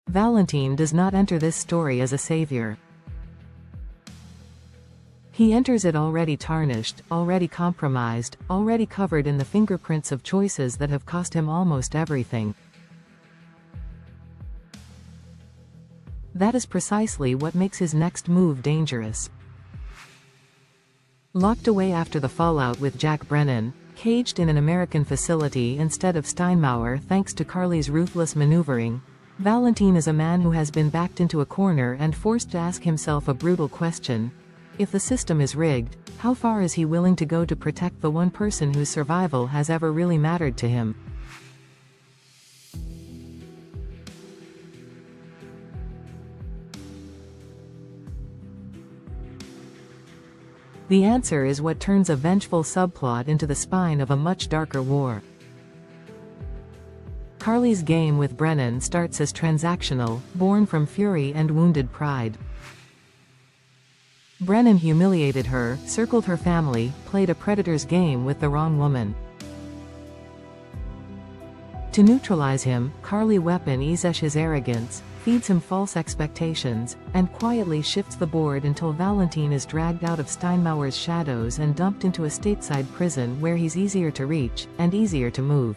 Valentine does not enter this story as a savior. He enters it already tarnished, already compromised, already covered in the fingerprints of choices that have cost him almost everything. That is precisely what makes his next move dangerous. Locked away after the fallout with Jack Brennan, caged in an American facility instead of Steinmauer thanks to Carly's ruthless maneuvering, Valentine is a man who has been backed into a corner and forced to ask himself a brutal question. If the system is rigged, how far is he willing to go to protect the one person whose survival has ever really mattered to him? The answer is what turns a vengeful subplot into the spine of a much darker war. Carly's game with Brennan starts as transactional, born from fury and wounded pride. Brennan humiliated her, circled her family, played a predator's game with the wrong woman. To neutralize him, Carly weaponizes his arrogance, feeds him false expectations, and quietly shifts the board until Valentine is dragged out of Steinmauer's shadows and dumped into a stateside prison where he's easier to reach, and easier to move.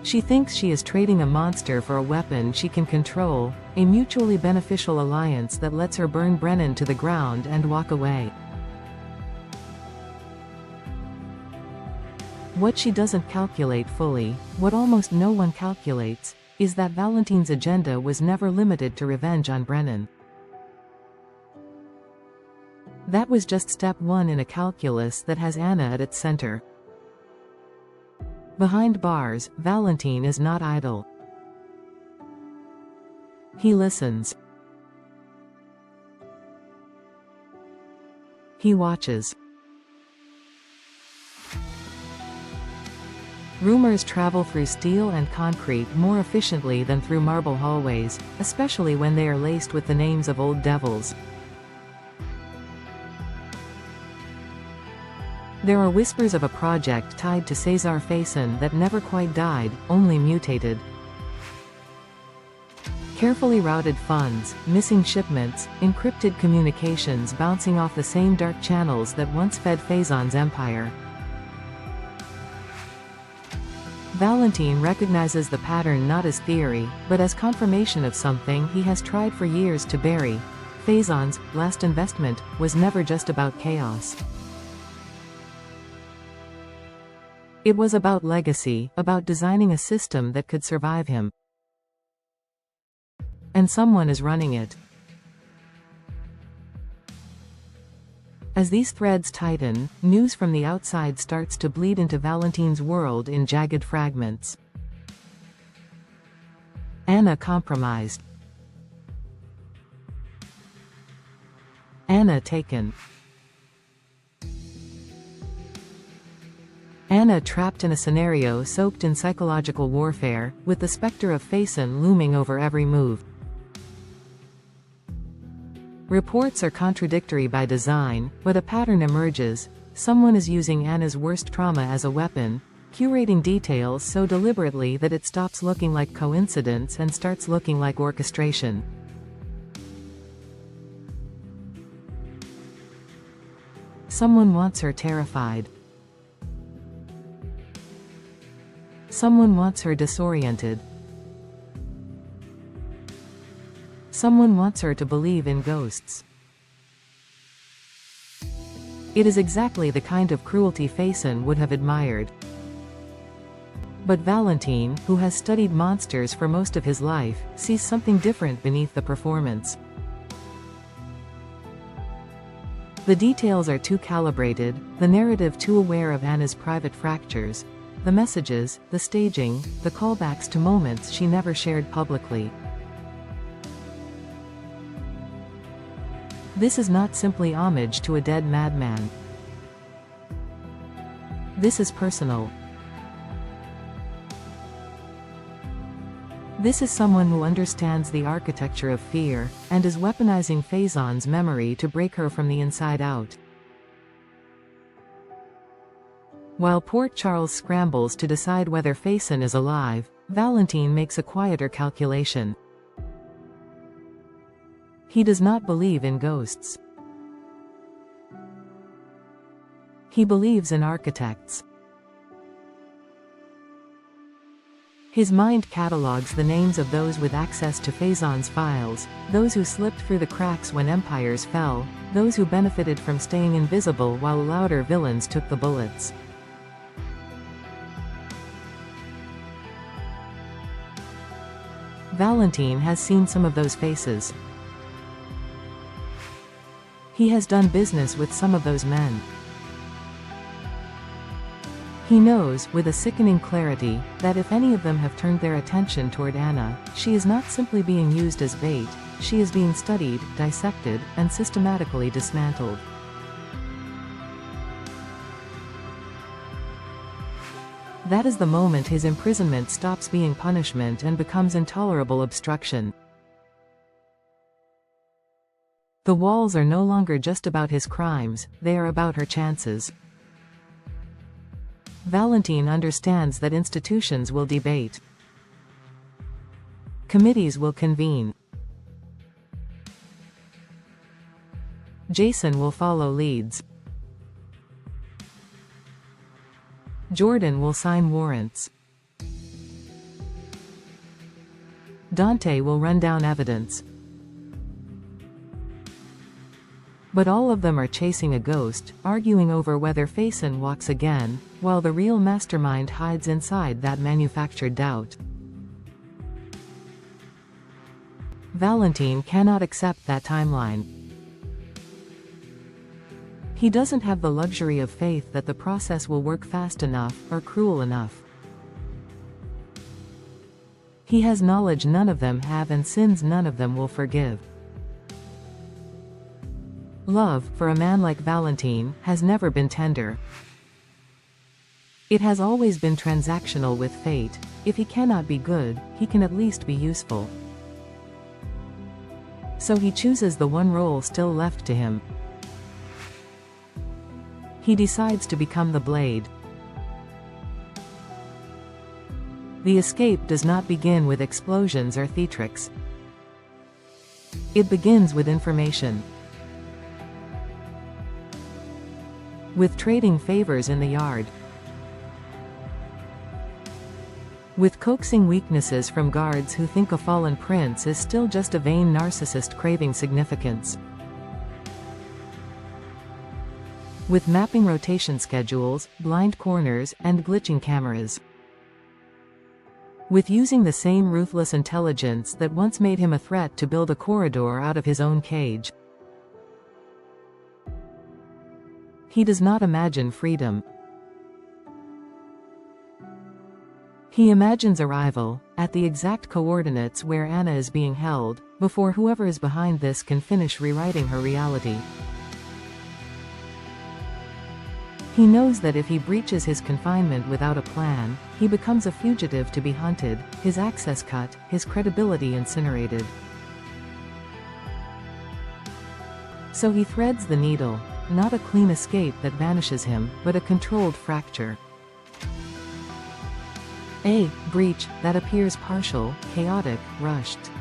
She thinks she is trading a monster for a weapon she can control, a mutually beneficial alliance that lets her burn Brennan to the ground and walk away. What she doesn't calculate fully, what almost no one calculates, is that Valentine's agenda was never limited to revenge on Brennan. That was just step one in a calculus that has Anna at its center. Behind bars, Valentine is not idle. He listens. He watches. Rumors travel through steel and concrete more efficiently than through marble hallways, especially when they are laced with the names of old devils. There are whispers of a project tied to Cesar Faison that never quite died, only mutated. Carefully routed funds, missing shipments, encrypted communications bouncing off the same dark channels that once fed Faison's empire. Valentine recognizes the pattern not as theory, but as confirmation of something he has tried for years to bury. Faison's last investment was never just about chaos. It was about legacy, about designing a system that could survive him. And someone is running it. As these threads tighten, news from the outside starts to bleed into Valentine's world in jagged fragments. Anna compromised. Anna taken. Anna trapped in a scenario soaked in psychological warfare, with the specter of Faison looming over every move. Reports are contradictory by design, but a pattern emerges. Someone is using Anna's worst trauma as a weapon, curating details so deliberately that it stops looking like coincidence and starts looking like orchestration. Someone wants her terrified. Someone wants her disoriented. Someone wants her to believe in ghosts. It is exactly the kind of cruelty Faison would have admired. But Valentine, who has studied monsters for most of his life, sees something different beneath the performance. The details are too calibrated, the narrative too aware of Anna's private fractures. The messages, the staging, the callbacks to moments she never shared publicly. This is not simply homage to a dead madman. This is personal. This is someone who understands the architecture of fear, and is weaponizing Faison's memory to break her from the inside out. While Port Charles scrambles to decide whether Faison is alive, Valentine makes a quieter calculation. He does not believe in ghosts. He believes in architects. His mind catalogues the names of those with access to Faison's files, those who slipped through the cracks when empires fell, those who benefited from staying invisible while louder villains took the bullets. Valentine has seen some of those faces. He has done business with some of those men. He knows, with a sickening clarity, that if any of them have turned their attention toward Anna, she is not simply being used as bait, she is being studied, dissected, and systematically dismantled. That is the moment his imprisonment stops being punishment and becomes intolerable obstruction. The walls are no longer just about his crimes, they are about her chances. Valentine understands that institutions will debate. Committees will convene. Jason will follow leads. Jordan will sign warrants. Dante will run down evidence. But all of them are chasing a ghost, arguing over whether Faison walks again, while the real mastermind hides inside that manufactured doubt. Valentine cannot accept that timeline. He doesn't have the luxury of faith that the process will work fast enough, or cruel enough. He has knowledge none of them have and sins none of them will forgive. Love, for a man like Valentine, has never been tender. It has always been transactional with fate. If he cannot be good, he can at least be useful. So he chooses the one role still left to him. He decides to become the blade. The escape does not begin with explosions or theatrics. It begins with information. With trading favors in the yard. With coaxing weaknesses from guards who think a fallen prince is still just a vain narcissist craving significance. With mapping rotation schedules, blind corners, and glitching cameras. With using the same ruthless intelligence that once made him a threat to build a corridor out of his own cage. He does not imagine freedom. He imagines arrival, at the exact coordinates where Anna is being held, before whoever is behind this can finish rewriting her reality. He knows that if he breaches his confinement without a plan, he becomes a fugitive to be hunted, his access cut, his credibility incinerated. So he threads the needle. Not a clean escape that vanishes him, but a controlled fracture. A breach that appears partial, chaotic, rushed.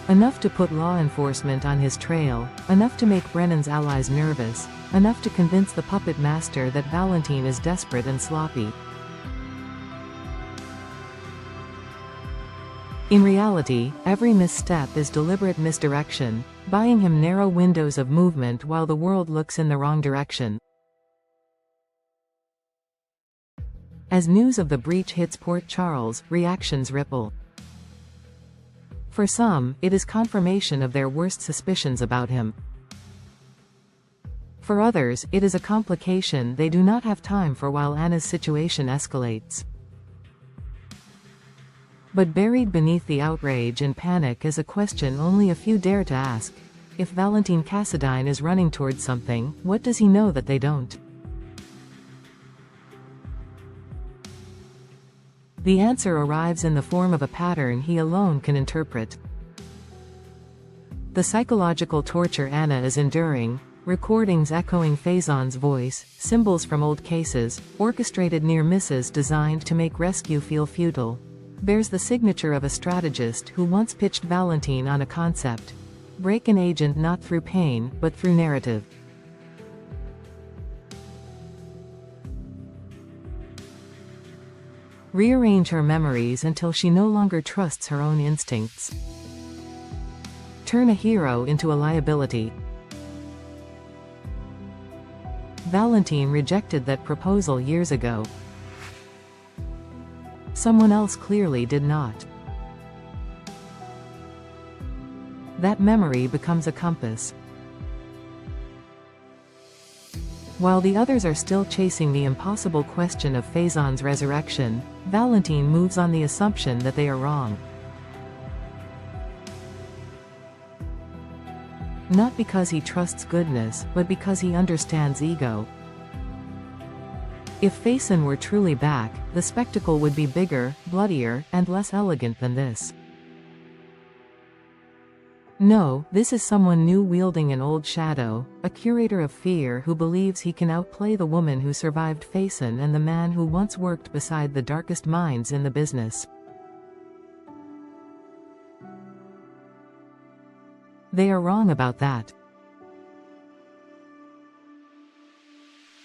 Enough to put law enforcement on his trail, enough to make Brennan's allies nervous, enough to convince the puppet master that Valentine is desperate and sloppy. In reality, every misstep is deliberate misdirection, buying him narrow windows of movement while the world looks in the wrong direction. As news of the breach hits Port Charles, reactions ripple. For some, it is confirmation of their worst suspicions about him. For others, it is a complication they do not have time for while Anna's situation escalates. But buried beneath the outrage and panic is a question only a few dare to ask. If Valentine Cassadine is running towards something, what does he know that they don't? The answer arrives in the form of a pattern he alone can interpret. The psychological torture Anna is enduring, recordings echoing Faison's voice, symbols from old cases, orchestrated near misses designed to make rescue feel futile. Bears the signature of a strategist who once pitched Valentine on a concept. Break an agent not through pain, but through narrative. Rearrange her memories until she no longer trusts her own instincts. Turn a hero into a liability. Valentine rejected that proposal years ago. Someone else clearly did not. That memory becomes a compass. While the others are still chasing the impossible question of Faison's resurrection, Valentine moves on the assumption that they are wrong. Not because he trusts goodness, but because he understands ego. If Faison were truly back, the spectacle would be bigger, bloodier, and less elegant than this. No, this is someone new wielding an old shadow, a curator of fear who believes he can outplay the woman who survived Faison and the man who once worked beside the darkest minds in the business. They are wrong about that.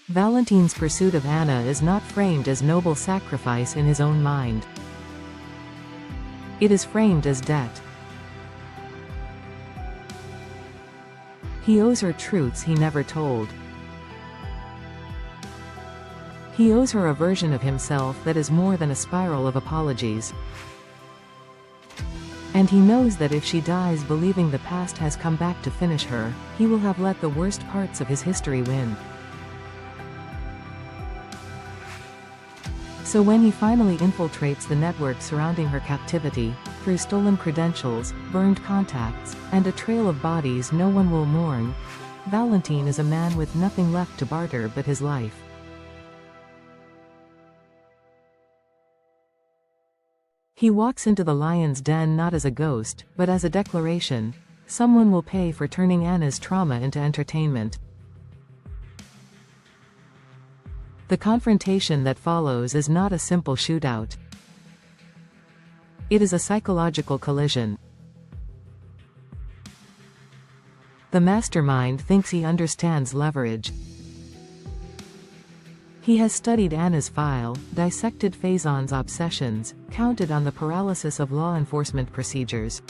Valentine's pursuit of Anna is not framed as noble sacrifice in his own mind. It is framed as debt. He owes her truths he never told. He owes her a version of himself that is more than a spiral of apologies. And he knows that if she dies believing the past has come back to finish her, he will have let the worst parts of his history win. So when he finally infiltrates the network surrounding her captivity, through stolen credentials, burned contacts, and a trail of bodies no one will mourn, Valentine is a man with nothing left to barter but his life. He walks into the lion's den not as a ghost, but as a declaration. Someone will pay for turning Anna's trauma into entertainment. The confrontation that follows is not a simple shootout. It is a psychological collision. The mastermind thinks he understands leverage. He has studied Anna's file, dissected Faison's obsessions, counted on the paralysis of law enforcement procedures.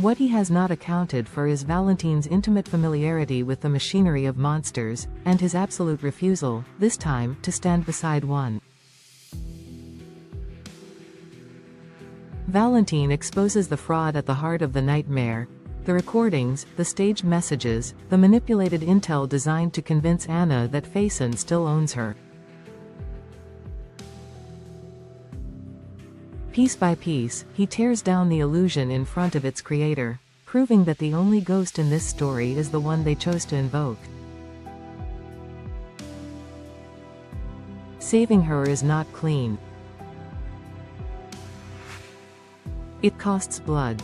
What he has not accounted for is Valentine's intimate familiarity with the machinery of monsters, and his absolute refusal, this time, to stand beside one. Valentine exposes the fraud at the heart of the nightmare. The recordings, the staged messages, the manipulated intel designed to convince Anna that Faison still owns her. Piece by piece, he tears down the illusion in front of its creator, proving that the only ghost in this story is the one they chose to invoke. Saving her is not clean. It costs blood.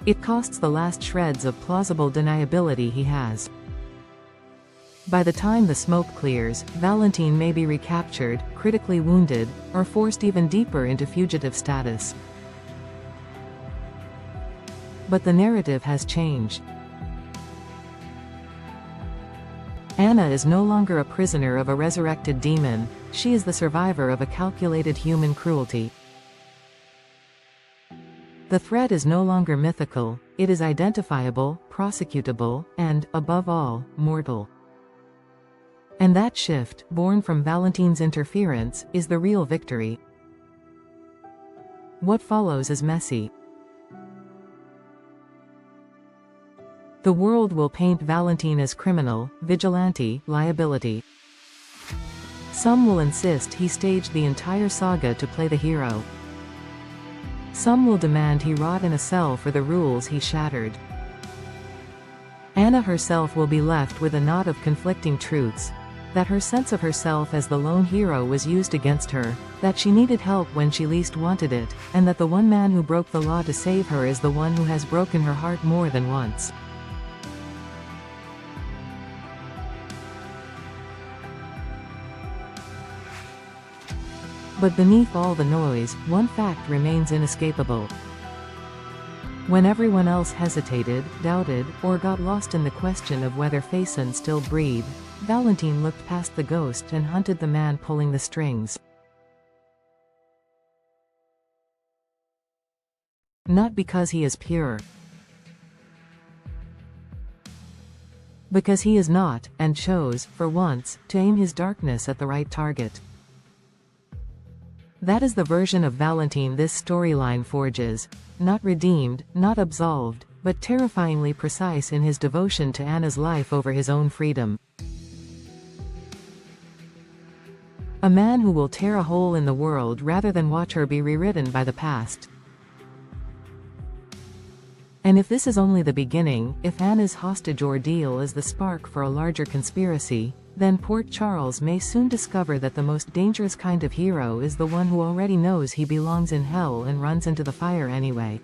It costs the last shreds of plausible deniability he has. By the time the smoke clears, Valentine may be recaptured, critically wounded, or forced even deeper into fugitive status. But the narrative has changed. Anna is no longer a prisoner of a resurrected demon, she is the survivor of a calculated human cruelty. The threat is no longer mythical, it is identifiable, prosecutable, and, above all, mortal. And that shift, born from Valentine's interference, is the real victory. What follows is messy. The world will paint Valentine as criminal, vigilante, liability. Some will insist he staged the entire saga to play the hero. Some will demand he rot in a cell for the rules he shattered. Anna herself will be left with a knot of conflicting truths. That her sense of herself as the lone hero was used against her, that she needed help when she least wanted it, and that the one man who broke the law to save her is the one who has broken her heart more than once. But beneath all the noise, one fact remains inescapable. When everyone else hesitated, doubted, or got lost in the question of whether Faison still breathed, Valentine looked past the ghost and hunted the man pulling the strings. Not because he is pure. Because he is not, and chose, for once, to aim his darkness at the right target. That is the version of Valentine this storyline forges, not redeemed, not absolved, but terrifyingly precise in his devotion to Anna's life over his own freedom. A man who will tear a hole in the world rather than watch her be rewritten by the past. And if this is only the beginning, if Anna's hostage ordeal is the spark for a larger conspiracy, then Port Charles may soon discover that the most dangerous kind of hero is the one who already knows he belongs in hell and runs into the fire anyway.